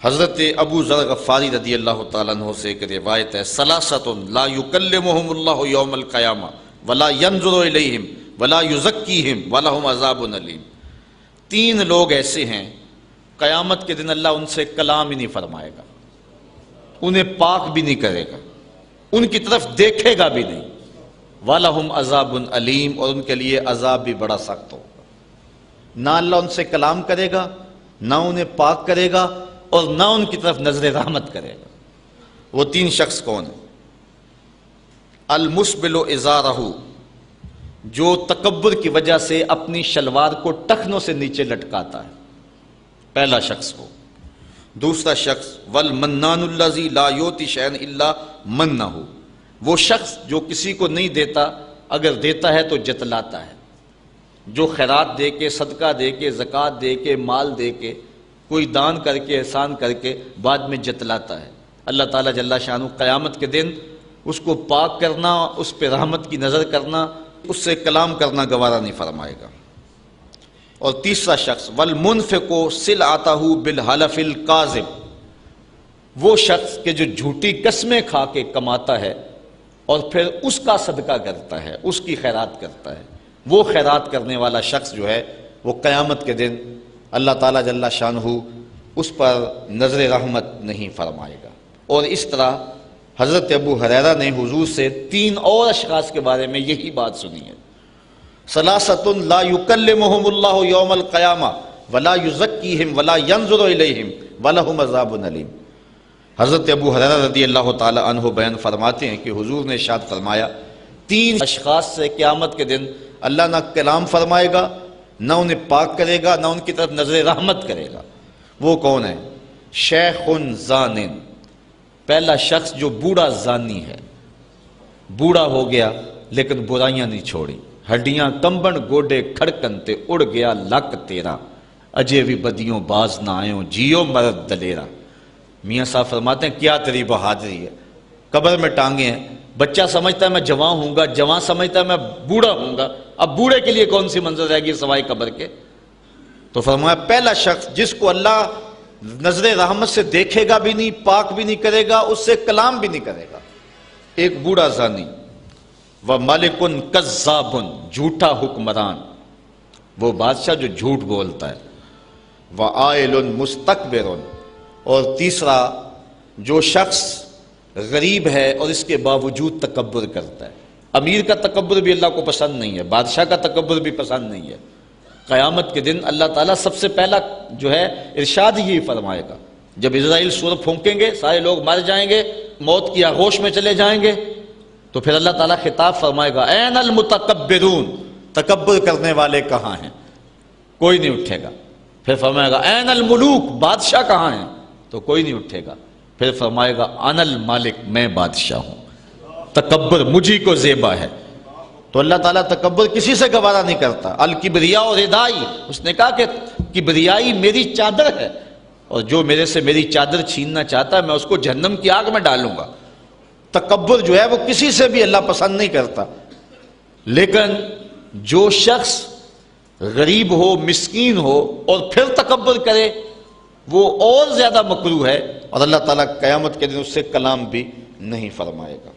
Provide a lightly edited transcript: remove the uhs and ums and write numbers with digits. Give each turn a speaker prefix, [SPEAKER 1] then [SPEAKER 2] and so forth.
[SPEAKER 1] حضرت ابو ذر غفاری رضی اللہ تعالیٰ عنہ سے ایک روایت ہے، ثلاثۃ لا یکلمہم اللہ یوم القیامہ ولا ینظر الیہم ولا یزکیہم ولہم عذاب علیم۔ تین لوگ ایسے ہیں قیامت کے دن اللہ ان سے کلام ہی نہیں فرمائے گا، انہیں پاک بھی نہیں کرے گا، ان کی طرف دیکھے گا بھی نہیں، وَلَهُمْ عَذَابٌ عَلِيمٌ، اور ان کے لیے عذاب بھی بڑا سخت ہوگا۔ نہ اللہ ان سے کلام کرے گا، نہ انہیں پاک کرے گا، اور نہ ان کی طرف نظر رحمت کرے گا۔ وہ تین شخص کون ہیں؟ المسبل ازارہ، جو تکبر کی وجہ سے اپنی شلوار کو ٹخنوں سے نیچے لٹکاتا ہے، پہلا شخص وہ۔ دوسرا شخص والمنان الذی لا یؤتی شیئا الا منہ، وہ شخص جو کسی کو نہیں دیتا، اگر دیتا ہے تو جتلاتا ہے، جو خیرات دے کے، صدقہ دے کے، زکوٰۃ دے کے، مال دے کے، کوئی دان کر کے، احسان کر کے بعد میں جتلاتا ہے۔ اللہ تعالیٰ جل شانہ قیامت کے دن اس کو پاک کرنا، اس پہ رحمت کی نظر کرنا، اس سے کلام کرنا گوارا نہیں فرمائے گا۔ اور تیسرا شخص والمنفق سلعتہ بالحلف الکاذب، وہ شخص کہ جو جھوٹی قسمیں کھا کے کماتا ہے اور پھر اس کا صدقہ کرتا ہے، اس کی خیرات کرتا ہے، وہ خیرات کرنے والا شخص جو ہے وہ قیامت کے دن اللہ تعالیٰ جل شانہ اس پر نظر رحمت نہیں فرمائے گا۔ اور اس طرح حضرت ابو ہریرہ نے حضور سے تین اور اشخاص کے بارے میں یہی بات سنی ہے، ثلاثۃ لا یکلمہم اللہ یوم القیامہ ولا یزکیہم ولا ینظر الیہم ولہم عذاب علیم۔ حضرت ابو ہریرہ رضی اللہ تعالی عنہ بیان فرماتے ہیں کہ حضور نے ارشاد فرمایا، تین اشخاص سے قیامت کے دن اللہ نہ کلام فرمائے گا، نہ انہیں پاک کرے گا، نہ ان کی طرف نظر رحمت کرے گا۔ وہ کون ہے؟ شیخ زان، پہلا شخص جو بوڑھا زانی ہے، بوڑھا ہو گیا لیکن برائیاں نہیں چھوڑی، ہڈیاں کمبن گوڈے کھڑکن تے اڑ گیا لک تیرا، اجے بھی بدیوں باز نہ آئیوں جیو مرد دلیرا۔ میاں صاحب فرماتے ہیں کیا تیری بہادری ہے، قبر میں ٹانگیں ہیں، بچہ سمجھتا ہے میں جوان ہوں گا، جوان سمجھتا ہے میں بوڑھا ہوں گا، اب بوڑھے کے لیے کون سی منظر رہے گی سوائے قبر کے؟ تو فرمایا پہلا شخص جس کو اللہ نظر رحمت سے دیکھے گا بھی نہیں، پاک بھی نہیں کرے گا، اس سے کلام بھی نہیں کرے گا، ایک بوڑھا زانی۔ وَمَلِكٌ كَذَّابٌ، جھوٹا حکمران، وہ بادشاہ جو جھوٹ بولتا ہے۔ وَعَائِلٌ مُسْتَكْبِرٌ، اور تیسرا جو شخص غریب ہے اور اس کے باوجود تکبر کرتا ہے۔ امیر کا تکبر بھی اللہ کو پسند نہیں ہے، بادشاہ کا تکبر بھی پسند نہیں ہے۔ قیامت کے دن اللہ تعالیٰ سب سے پہلا جو ہے ارشاد ہی فرمائے گا، جب اسرائیل سور پھونکیں گے سارے لوگ مر جائیں گے، موت کی آغوش میں چلے جائیں گے، تو پھر اللہ تعالیٰ خطاب فرمائے گا این المتکبرون، تکبر کرنے والے کہاں ہیں؟ کوئی نہیں اٹھے گا۔ پھر فرمائے گا این الملوک، بادشاہ کہاں ہیں؟ تو کوئی نہیں اٹھے گا۔ پھر فرمائے گا انا المالک، میں بادشاہ ہوں، تکبر مجھی کو زیبا ہے۔ تو اللہ تعالیٰ تکبر کسی سے گوارا نہیں کرتا۔ الکبریاء ردائی، اس نے کہا کہ کبریائی میری چادر ہے، اور جو میرے سے میری چادر چھیننا چاہتا ہے میں اس کو جہنم کی آگ میں ڈالوں گا۔ تکبر جو ہے وہ کسی سے بھی اللہ پسند نہیں کرتا، لیکن جو شخص غریب ہو، مسکین ہو اور پھر تکبر کرے وہ اور زیادہ مکروہ ہے، اور اللہ تعالیٰ قیامت کے دن اس سے کلام بھی نہیں فرمائے گا۔